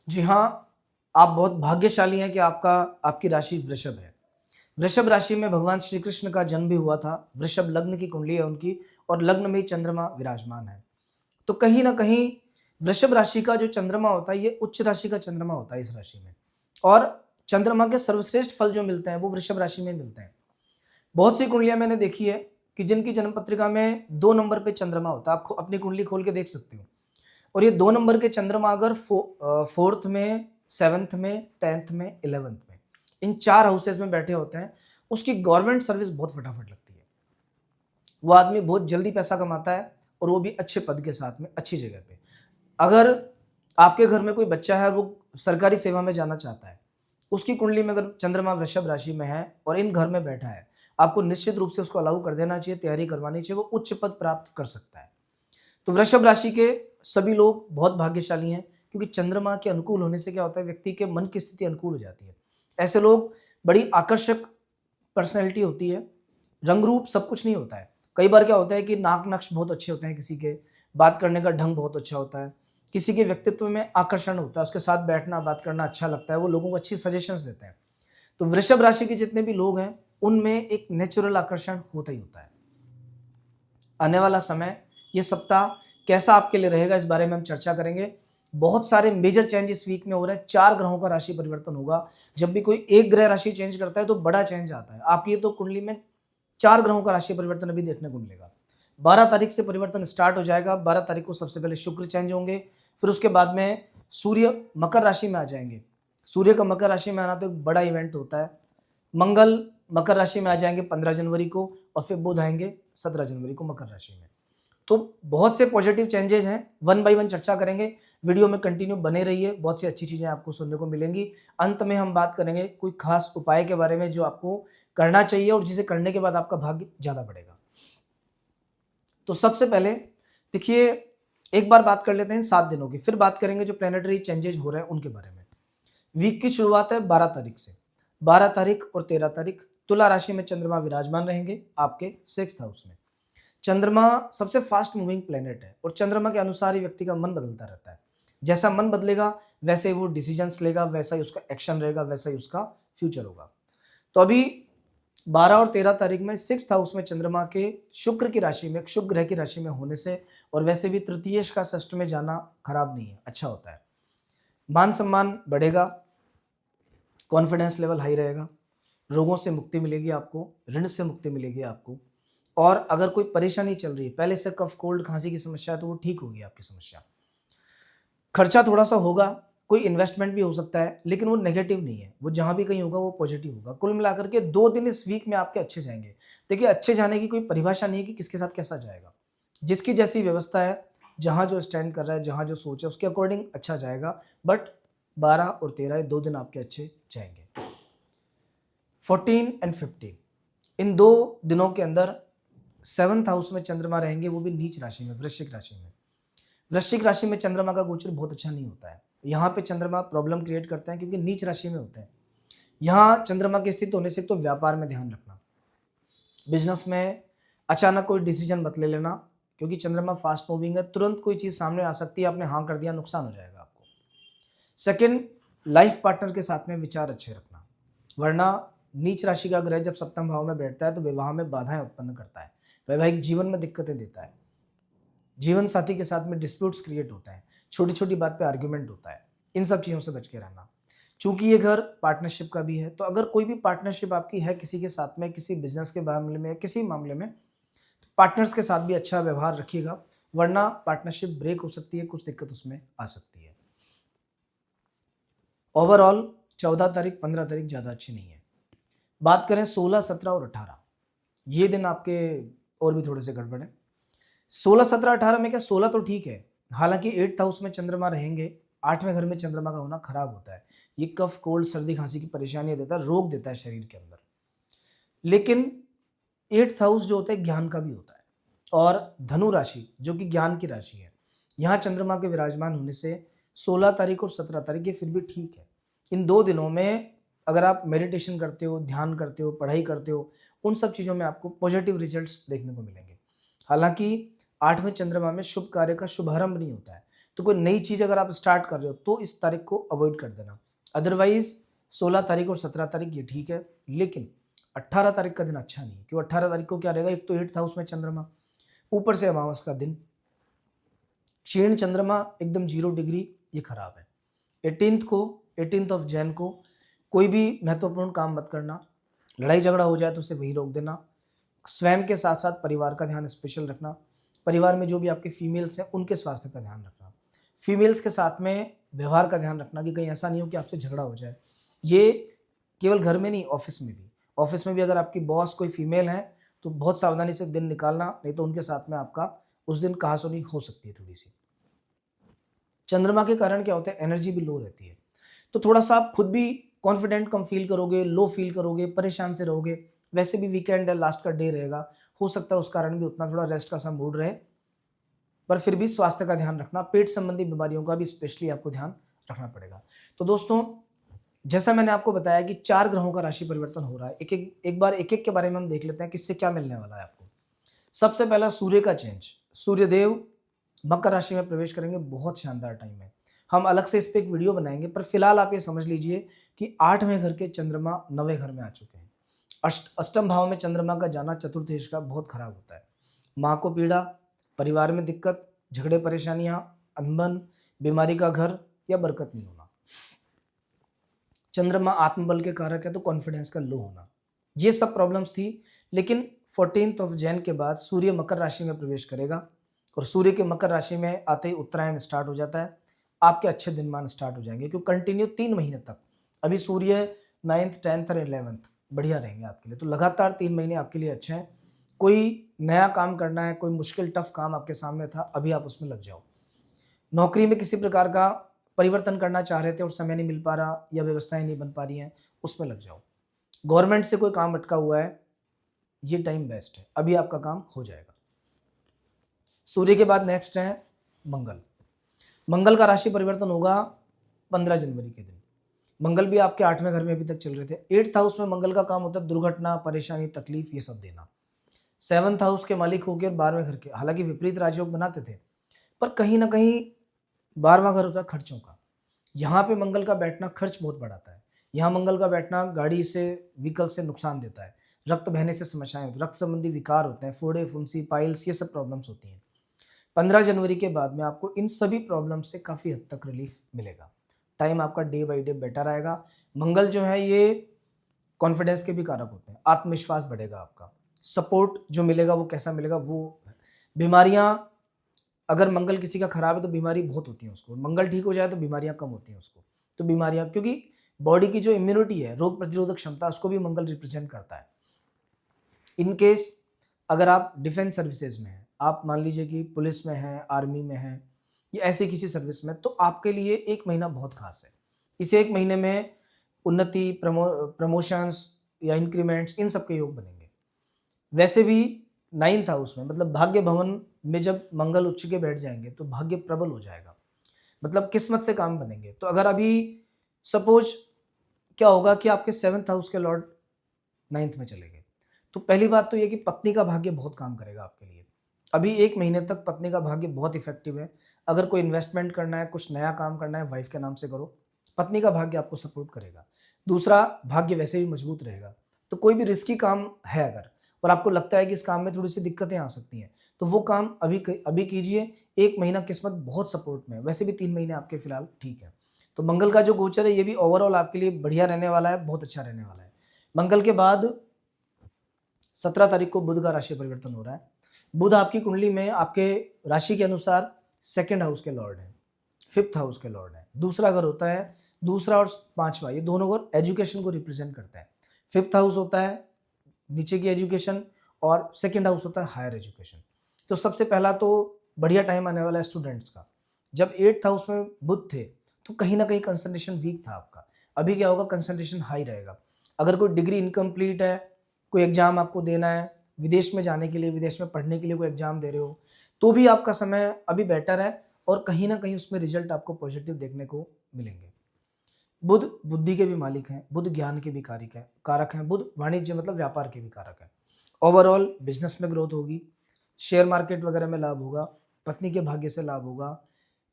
जी हाँ, आप बहुत भाग्यशाली हैं कि आपकी राशि वृषभ है। वृषभ राशि में भगवान श्री कृष्ण का जन्म भी हुआ था। वृषभ लग्न की कुंडली है उनकी और लग्न में ही चंद्रमा विराजमान है। तो कहीं न कहीं वृषभ राशि का जो चंद्रमा होता है, ये उच्च राशि का चंद्रमा होता है इस राशि में। और चंद्रमा के सर्वश्रेष्ठ फल जो मिलते हैं, वो वृषभ राशि में मिलते हैं। बहुत सी कुंडलियाँ मैंने देखी है कि जिनकी जन्म पत्रिका में 2 नंबर पे चंद्रमा होता है। आप अपनी कुंडली खोल के देख सकते हो। और ये 2 नंबर के चंद्रमा अगर 4th में, 7th में, 10th में, 11th में, इन 4 हाउसेस में बैठे होते हैं, उसकी गवर्नमेंट सर्विस बहुत फटाफट लगती है। वो आदमी बहुत जल्दी पैसा कमाता है और वो भी अच्छे पद के साथ में, अच्छी जगह पे। अगर आपके घर में कोई बच्चा है और वो सरकारी सेवा में जाना चाहता है, उसकी कुंडली में अगर चंद्रमा वृषभ राशि में है और इन घर में बैठा है, आपको निश्चित रूप से उसको अलाउ कर देना चाहिए, तैयारी करवानी चाहिए, वो उच्च पद प्राप्त कर सकता है। तो वृषभ राशि के सभी लोग बहुत भाग्यशाली हैं क्योंकि चंद्रमा के अनुकूल होने से क्या होता है, व्यक्ति के मन की स्थिति अनुकूल हो जाती है। ऐसे लोग बड़ी आकर्षक पर्सनैलिटी होती है। रंग रूप सब कुछ नहीं होता है। कई बार क्या होता है कि नाक नक्श बहुत अच्छे होते हैं किसी के, बात करने का ढंग बहुत अच्छा होता है, किसी के व्यक्तित्व में आकर्षण होता है, उसके साथ बैठना बात करना अच्छा लगता है, वो लोगों को अच्छी सजेशंस देते हैं। तो वृषभ राशि के जितने भी लोग हैं, उनमें एक नेचुरल आकर्षण होता ही होता है। आने वाला समय, ये सप्ताह कैसा आपके लिए रहेगा, इस बारे में हम चर्चा करेंगे। बहुत सारे मेजर चेंज इस वीक में हो रहे हैं। 4 ग्रहों का राशि परिवर्तन होगा। जब भी कोई एक ग्रह राशि चेंज करता है तो बड़ा चेंज आता है। आपकी तो कुंडली में 4 ग्रहों का राशि परिवर्तन अभी देखने को मिलेगा। 12 तारीख से परिवर्तन स्टार्ट हो जाएगा। 12 तारीख को सबसे पहले शुक्र चेंज होंगे, फिर उसके बाद में सूर्य मकर राशि में आ जाएंगे। सूर्य का मकर राशि में आना तो एक बड़ा इवेंट होता है। मंगल मकर राशि में आ जाएंगे 15 जनवरी को और फिर बुध आएंगे 17 जनवरी को मकर राशि में। तो बहुत से पॉजिटिव चेंजेस हैं, वन बाय वन चर्चा करेंगे। वीडियो में कंटिन्यू बने रहिए, बहुत सी अच्छी चीजें आपको सुनने को मिलेंगी। अंत में हम बात करेंगे कोई खास उपाय के बारे में जो आपको करना चाहिए और जिसे करने के बाद आपका भाग्य ज्यादा बढ़ेगा। तो सबसे पहले देखिए, एक बार बात कर लेते हैं 7 दिनों की, फिर बात करेंगे जो प्लेनेटरी चेंजेस हो रहे हैं उनके बारे में। वीक की शुरुआत है 12 तारीख से। 12 तारीख और 13 तारीख तुला राशि में चंद्रमा विराजमान रहेंगे आपके 6th हाउस में। चंद्रमा सबसे फास्ट मूविंग प्लेनेट है और चंद्रमा के अनुसार ही व्यक्ति का मन बदलता रहता है। जैसा मन बदलेगा वैसे ही वो डिसीजंस लेगा, वैसा ही उसका एक्शन रहेगा, वैसा ही उसका फ्यूचर होगा। तो अभी 12 और 13 तारीख में 6th हाउस में चंद्रमा के शुक्र की राशि में, शुक्र ग्रह की राशि में होने से, और वैसे भी तृतीयेश का षष्ठ में जाना खराब नहीं है, अच्छा होता है। मान सम्मान बढ़ेगा, कॉन्फिडेंस लेवल हाई रहेगा, रोगों से मुक्ति मिलेगी आपको, ऋण से मुक्ति मिलेगी आपको। और अगर कोई परेशानी चल रही है, पहले से कफ कोल्ड खांसी की समस्या है, तो वो ठीक होगी आपकी समस्या। खर्चा थोड़ा सा होगा, कोई इन्वेस्टमेंट भी हो सकता है, लेकिन वो नेगेटिव नहीं है, वो जहां भी कहीं होगा वो पॉजिटिव होगा। कुल मिलाकर के 2 दिन इस वीक में आपके अच्छे जाएंगे। देखिए, अच्छे जाने की कोई परिभाषा नहीं है कि किसके साथ कैसा जाएगा। जिसकी जैसी व्यवस्था है, जहां जो स्टैंड कर रहा है, जहां जो सोच है, उसके अकॉर्डिंग अच्छा जाएगा। बट 12 और 13 2 दिन आपके अच्छे जाएंगे। 14 एंड 15 इन 2 दिनों के अंदर 7th हाउस में चंद्रमा रहेंगे, वो भी नीच राशि में, वृश्चिक राशि में। वृश्चिक राशि में चंद्रमा का गोचर बहुत अच्छा नहीं होता है। यहाँ पे चंद्रमा प्रॉब्लम क्रिएट करते हैं क्योंकि नीच राशि में होते हैं। यहाँ चंद्रमा की स्थिति होने से तो व्यापार में ध्यान रखना, बिजनेस में अचानक कोई डिसीजन मत ले लेना, क्योंकि चंद्रमा फास्ट मूविंग है, तुरंत कोई चीज सामने आ सकती है, आपने हाँ कर दिया, नुकसान हो जाएगा आपको। सेकंड, लाइफ पार्टनर के साथ में विचार अच्छे रखना, वरना नीच राशि का ग्रह जब सप्तम भाव में बैठता है तो विवाह में बाधाएं उत्पन्न करता है, वैवाहिक जीवन में दिक्कतें देता है, जीवन साथी के साथ में डिस्प्यूट्स क्रिएट होता है, छोटी छोटी बात पे आर्ग्यूमेंट होता है। इन सब चीज़ों से बच के रहना। चूंकि ये घर पार्टनरशिप का भी है, तो अगर कोई भी पार्टनरशिप आपकी है किसी के साथ में, किसी बिजनेस के मामले में, किसी मामले में, तो पार्टनर्स के साथ भी अच्छा व्यवहार रखिएगा, वरना पार्टनरशिप ब्रेक हो सकती है, कुछ दिक्कत उसमें आ सकती है। ओवरऑल 14 तारीख 15 तारीख ज़्यादा अच्छी नहीं है। बात करें 16 17 और 18, ये दिन आपके और भी थोड़े से गड़बड़ है। 16 17 18 में क्या, 16 तो ठीक है, हालांकि 8th हाउस में चंद्रमा रहेंगे। 8वें घर में चंद्रमा का होना खराब होता है, ये कफ कोल्ड सर्दी खांसी की परेशानी देता है, रोग देता है शरीर के अंदर। लेकिन 8th हाउस जो होता है ज्ञान का भी होता है, और धनु राशि जो कि ज्ञान की राशि है, यहाँ चंद्रमा के विराजमान होने से 16 तारीख और 17 तारीख ये फिर भी ठीक है। इन 2 दिनों में अगर आप मेडिटेशन करते हो, ध्यान करते हो, पढ़ाई करते हो, उन सब चीज़ों में आपको पॉजिटिव रिजल्ट्स देखने को मिलेंगे। हालांकि 8वें चंद्रमा में शुभ कार्य का शुभारंभ नहीं होता है, तो कोई नई चीज़ अगर आप स्टार्ट कर रहे हो तो इस तारीख को अवॉइड कर देना। अदरवाइज 16 तारीख और 17 तारीख ये ठीक है, लेकिन 18 तारीख का दिन अच्छा नहीं है। क्यों? 18 तारीख को क्या रहेगा, एक तो 8th हाउस में चंद्रमा, ऊपर से अमावस का दिन, क्षीण चंद्रमा एकदम 0 डिग्री, ये खराब है। 18th ऑफ जैन को कोई भी महत्वपूर्ण काम मत करना, लड़ाई झगड़ा हो जाए तो उसे वही रोक देना। स्वयं के साथ साथ परिवार का ध्यान स्पेशल रखना, परिवार में जो भी आपके फीमेल्स हैं उनके स्वास्थ्य का ध्यान रखना, फीमेल्स के साथ में व्यवहार का ध्यान रखना कि कहीं ऐसा नहीं हो कि आपसे झगड़ा हो जाए। ये केवल घर में नहीं, ऑफिस में भी। ऑफिस में भी अगर आपकी बॉस कोई फीमेल है तो बहुत सावधानी से दिन निकालना, नहीं तो उनके साथ में आपका उस दिन कहासुनी हो सकती है थोड़ी सी। चंद्रमा के कारण क्या होता है, एनर्जी भी लो रहती है, तो थोड़ा सा आप खुद भी कॉन्फिडेंट कम फील करोगे, लो फील करोगे, परेशान से रहोगे। वैसे भी वीकेंड है, लास्ट का डे रहेगा, हो सकता है उस कारण भी उतना थोड़ा रेस्ट का सा मूड रहे, पर फिर भी स्वास्थ्य का ध्यान रखना, पेट संबंधी बीमारियों का भी स्पेशली आपको ध्यान रखना पड़ेगा। तो दोस्तों, जैसा मैंने आपको बताया कि 4 ग्रहों का राशि परिवर्तन हो रहा है, एक बार एक के बारे में हम देख लेते हैं किससे क्या मिलने वाला है आपको। सबसे पहला सूर्य का चेंज, सूर्यदेव मकर राशि में प्रवेश करेंगे, बहुत शानदार टाइम है। हम अलग से इस पे एक वीडियो बनाएंगे, पर फिलहाल आप ये समझ लीजिए कि 8वें घर के चंद्रमा 9वें घर में आ चुके हैं। अष्टम भाव में चंद्रमा का जाना चतुर्थ का बहुत खराब होता है। माँ को पीड़ा, परिवार में दिक्कत, झगड़े परेशानियां, अनबन, बीमारी का घर या बरकत नहीं होना। चंद्रमा आत्मबल के कारक है, तो कॉन्फिडेंस का लो होना, ये सब प्रॉब्लम्स थी। लेकिन 14th ऑफ जैन के बाद सूर्य मकर राशि में प्रवेश करेगा, और सूर्य के मकर राशि में आते ही उत्तरायण स्टार्ट हो जाता है। आपके अच्छे दिन मान स्टार्ट हो जाएंगे, क्योंकि कंटिन्यू 3 महीने तक अभी सूर्य 9th 10th और 11th बढ़िया रहेंगे आपके लिए। तो लगातार 3 महीने आपके लिए अच्छे हैं। कोई नया काम करना है, कोई मुश्किल टफ काम आपके सामने था, अभी आप उसमें लग जाओ। नौकरी में किसी प्रकार का परिवर्तन करना चाह रहे थे और समय नहीं मिल पा रहा या व्यवस्थाएं नहीं बन पा रही हैं, उसमें लग जाओ। गवर्नमेंट से कोई काम अटका हुआ है, ये टाइम बेस्ट है, अभी आपका काम हो जाएगा। सूर्य के बाद नेक्स्ट है मंगल। मंगल का राशि परिवर्तन होगा 15 जनवरी के दिन। मंगल भी आपके 8वें घर में अभी तक चल रहे थे। 8th हाउस में मंगल का काम होता है दुर्घटना, परेशानी, तकलीफ, ये सब देना। 7th हाउस के मालिक होकर 12वें घर के, हालांकि विपरीत राजयोग बनाते थे, पर कहीं ना कहीं 12वां घर होता है खर्चों का। यहाँ पे मंगल का बैठना खर्च बहुत बढ़ाता है। यहाँ मंगल का बैठना गाड़ी से, व्हीकल से नुकसान देता है, रक्त बहने से समस्याएं होती हैं, रक्त संबंधी विकार होते हैं, फोड़े, फुंसी, पाइल्स, ये सब प्रॉब्लम्स होती हैं। 15 जनवरी के बाद में आपको इन सभी प्रॉब्लम से काफ़ी हद तक रिलीफ मिलेगा। टाइम आपका डे बाई डे बेटर आएगा। मंगल जो है ये कॉन्फिडेंस के भी कारक होते हैं, आत्मविश्वास बढ़ेगा आपका। सपोर्ट जो मिलेगा वो कैसा मिलेगा, वो बीमारियां, अगर मंगल किसी का खराब है तो बीमारी बहुत होती है उसको, मंगल ठीक हो जाए तो बीमारियां कम होती हैं उसको। तो बीमारियां, क्योंकि बॉडी की जो इम्यूनिटी है, रोग प्रतिरोधक क्षमता, उसको भी मंगल रिप्रेजेंट करता है। इन केस अगर आप डिफेंस सर्विसेज में हैं, आप मान लीजिए कि पुलिस में हैं, आर्मी में हैं, या ऐसे किसी सर्विस में, तो आपके लिए 1 महीना बहुत खास है। इस 1 महीने में उन्नति, प्रमोशंस या इंक्रीमेंट्स, इन सब के योग बनेंगे। वैसे भी 9th हाउस में, मतलब भाग्य भवन में जब मंगल उच्च के बैठ जाएंगे तो भाग्य प्रबल हो जाएगा, मतलब किस्मत से काम बनेंगे। तो अगर अभी सपोज क्या होगा कि आपके 7th हाउस के लॉर्ड 9th में चले गए, तो पहली बात तो ये कि पत्नी का भाग्य बहुत काम करेगा आपके लिए। अभी 1 महीने तक पत्नी का भाग्य बहुत इफेक्टिव है। अगर कोई इन्वेस्टमेंट करना है, कुछ नया काम करना है, वाइफ के नाम से करो, पत्नी का भाग्य आपको सपोर्ट करेगा। दूसरा, भाग्य वैसे भी मजबूत रहेगा। तो कोई भी रिस्की काम है अगर, और आपको लगता है कि इस काम में थोड़ी सी दिक्कतें आ सकती हैं, तो वो काम अभी कीजिए। 1 महीना किस्मत बहुत सपोर्ट में है, वैसे भी 3 महीने आपके फिलहाल ठीक है। तो मंगल का जो गोचर है ये भी ओवरऑल आपके लिए बढ़िया रहने वाला है, बहुत अच्छा रहने वाला है। मंगल के बाद 17 तारीख को बुध का राशि परिवर्तन हो रहा है। बुध आपकी कुंडली में आपके राशि के अनुसार 2nd हाउस के लॉर्ड है, 5th हाउस के लॉर्ड है। दूसरा घर होता है, दूसरा और 5वां, ये दोनों घर एजुकेशन को रिप्रेजेंट करता है। 5th हाउस होता है नीचे की एजुकेशन, और 2nd हाउस होता है हायर एजुकेशन। तो सबसे पहला तो बढ़िया टाइम आने वाला है स्टूडेंट्स का। जब 8th हाउस में बुध थे तो कहीं ना कहीं कंसंट्रेशन वीक था आपका, अभी क्या होगा, कंसंट्रेशन हाई रहेगा। अगर कोई डिग्री इनकम्प्लीट है, कोई एग्जाम आपको देना है, विदेश में जाने के लिए, विदेश में पढ़ने के लिए कोई एग्जाम दे रहे हो, तो भी आपका समय अभी बेटर है, और कहीं ना कहीं उसमें रिजल्ट आपको पॉजिटिव देखने को मिलेंगे। बुध बुद्धि के भी मालिक हैं, बुध ज्ञान के भी कारक हैं, बुध वाणिज्य मतलब व्यापार के भी कारक हैं। ओवरऑल बिजनेस में ग्रोथ होगी, शेयर मार्केट वगैरह में लाभ होगा, पत्नी के भाग्य से लाभ होगा,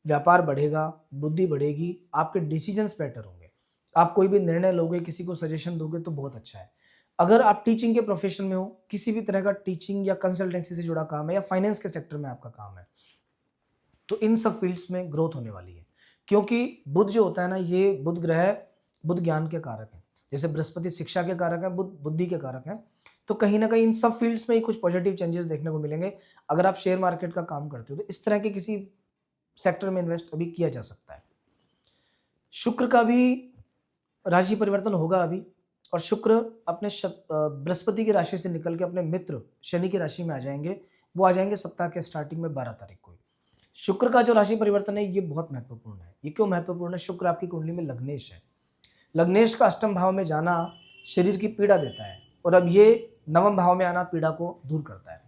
व्यापार बढ़ेगा, बुद्धि बढ़ेगी, आपके डिसीजंस बेटर होंगे। आप कोई भी निर्णय लोगे, किसी को सजेशन दोगे तो बहुत अच्छा है। अगर आप टीचिंग के प्रोफेशन में हो, किसी भी तरह का टीचिंग या कंसल्टेंसी से जुड़ा काम है या फाइनेंस के सेक्टर में आपका काम है, तो इन सब फील्ड्स में ग्रोथ होने वाली है। क्योंकि बुध जो होता है ना, ये बुध ग्रह बुध ज्ञान के कारक है। जैसे बृहस्पति शिक्षा के कारक है, बुध बुद्धि के कारक है। तो कहीं ना कहीं इन सब फील्ड्स में ही कुछ पॉजिटिव चेंजेस देखने को मिलेंगे। अगर आप शेयर मार्केट का काम करते हो तो इस तरह के किसी सेक्टर में इन्वेस्ट अभी किया जा सकता है। शुक्र का भी राशि परिवर्तन होगा अभी, और शुक्र अपने बृहस्पति की राशि से निकल के अपने मित्र शनि की राशि में आ जाएंगे। वो आ जाएंगे सप्ताह के स्टार्टिंग में 12 तारीख को। शुक्र का जो राशि परिवर्तन है ये बहुत महत्वपूर्ण है। ये क्यों महत्वपूर्ण है? शुक्र आपकी कुंडली में लग्नेश है। लग्नेश का अष्टम भाव में जाना शरीर की पीड़ा देता है, और अब ये नवम भाव में आना पीड़ा को दूर करता है।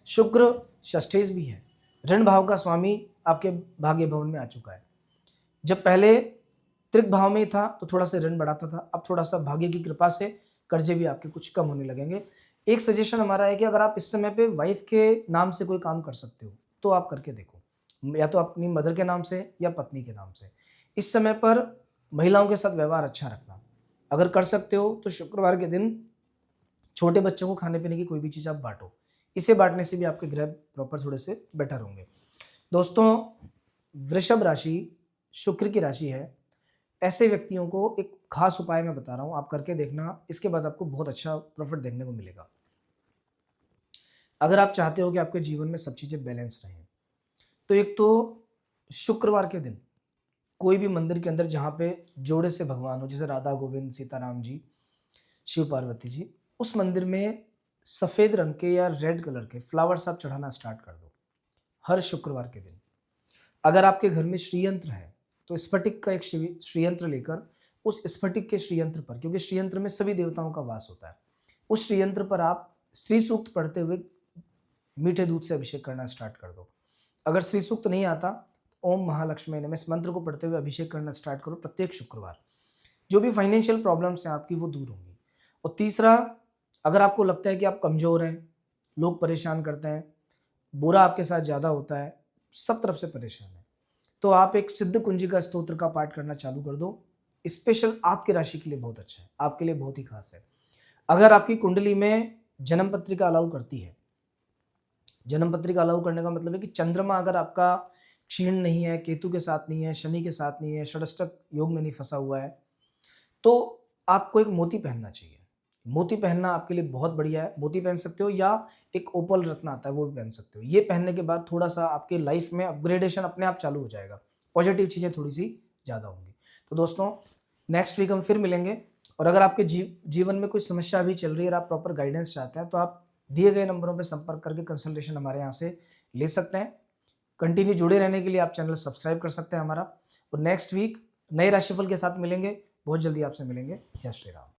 शुक्र षष्ठेश भी है, ऋण भाव का स्वामी आपके भाग्य भवन में आ चुका है। जब पहले त्रिक भाव में था तो थोड़ा सा ऋण बढ़ाता था, अब थोड़ा सा भाग्य की कृपा से कर्जे भी आपके कुछ कम होने लगेंगे। एक सजेशन हमारा है कि अगर आप इस समय पे वाइफ के नाम से कोई काम कर सकते हो तो आप करके देखो, या तो अपनी मदर के नाम से या पत्नी के नाम से। इस समय पर महिलाओं के साथ व्यवहार अच्छा रखना, अगर कर सकते हो तो शुक्रवार के दिन छोटे बच्चों को खाने पीने की कोई भी चीज़ आप बांटो। इसे बांटने से भी आपके ग्रह प्रॉपर थोड़े से बेटर होंगे। दोस्तों, वृषभ राशि शुक्र की राशि है। ऐसे व्यक्तियों को एक खास उपाय मैं बता रहा हूं, आप करके देखना, इसके बाद आपको बहुत अच्छा प्रॉफिट देखने को मिलेगा। अगर आप चाहते हो कि आपके जीवन में सब चीज़ें बैलेंस रहें, तो एक तो शुक्रवार के दिन कोई भी मंदिर के अंदर जहाँ पे जोड़े से भगवान हो, जैसे राधा गोविंद, सीताराम जी, शिव पार्वती जी, उस मंदिर में सफ़ेद रंग के या रेड कलर के फ्लावर्स आप चढ़ाना स्टार्ट कर दो हर शुक्रवार के दिन। अगर आपके घर में श्रीयंत्र है तो स्फटिक का एक श्रीयंत्र लेकर उस स्फटिक के श्रीयंत्र पर, क्योंकि श्रीयंत्र में सभी देवताओं का वास होता है, उस श्रीयंत्र पर आप स्त्री सूक्त पढ़ते हुए मीठे दूध से अभिषेक करना स्टार्ट कर दो। अगर श्री सूक्त नहीं आता तो ओम महालक्ष्मी नमः इस मंत्र को पढ़ते हुए अभिषेक करना स्टार्ट करो प्रत्येक शुक्रवार। जो भी फाइनेंशियल प्रॉब्लम्स हैं आपकी वो दूर होंगी। और तीसरा, अगर आपको लगता है कि आप कमज़ोर हैं, लोग परेशान करते हैं, बुरा आपके साथ ज़्यादा होता है, सब तरफ से परेशान है, तो आप एक सिद्ध कुंजिका स्तोत्र का पाठ करना चालू कर दो। स्पेशल आपकी राशि के लिए बहुत अच्छा है, आपके लिए बहुत ही खास है। अगर आपकी कुंडली में जन्म पत्रिका अलाउ करती है, जन्म पत्रिका अलाउ करने का मतलब है कि चंद्रमा अगर आपका क्षीण नहीं है, केतु के साथ नहीं है, शनि के साथ नहीं है, षष्टक योग में नहीं फंसा हुआ है, तो आपको एक मोती पहनना चाहिए। मोती पहनना आपके लिए बहुत बढ़िया है। मोती पहन सकते हो या एक ओपल रत्न आता है वो भी पहन सकते हो। ये पहनने के बाद थोड़ा सा आपके लाइफ में अपग्रेडेशन अपने आप चालू हो जाएगा, पॉजिटिव चीज़ें थोड़ी सी ज़्यादा होंगी। तो दोस्तों, नेक्स्ट वीक हम फिर मिलेंगे, और अगर आपके जीवन में कोई समस्या अभी चल रही है और आप प्रॉपर गाइडेंस चाहते हैं तो आप दिए गए नंबरों पर संपर्क करके कंसल्टेशन हमारे यहाँ से ले सकते हैं। कंटिन्यू जुड़े रहने के लिए आप चैनल सब्सक्राइब कर सकते हैं हमारा, और नेक्स्ट वीक नए राशिफल के साथ मिलेंगे। बहुत जल्दी आपसे मिलेंगे। जय श्री राम।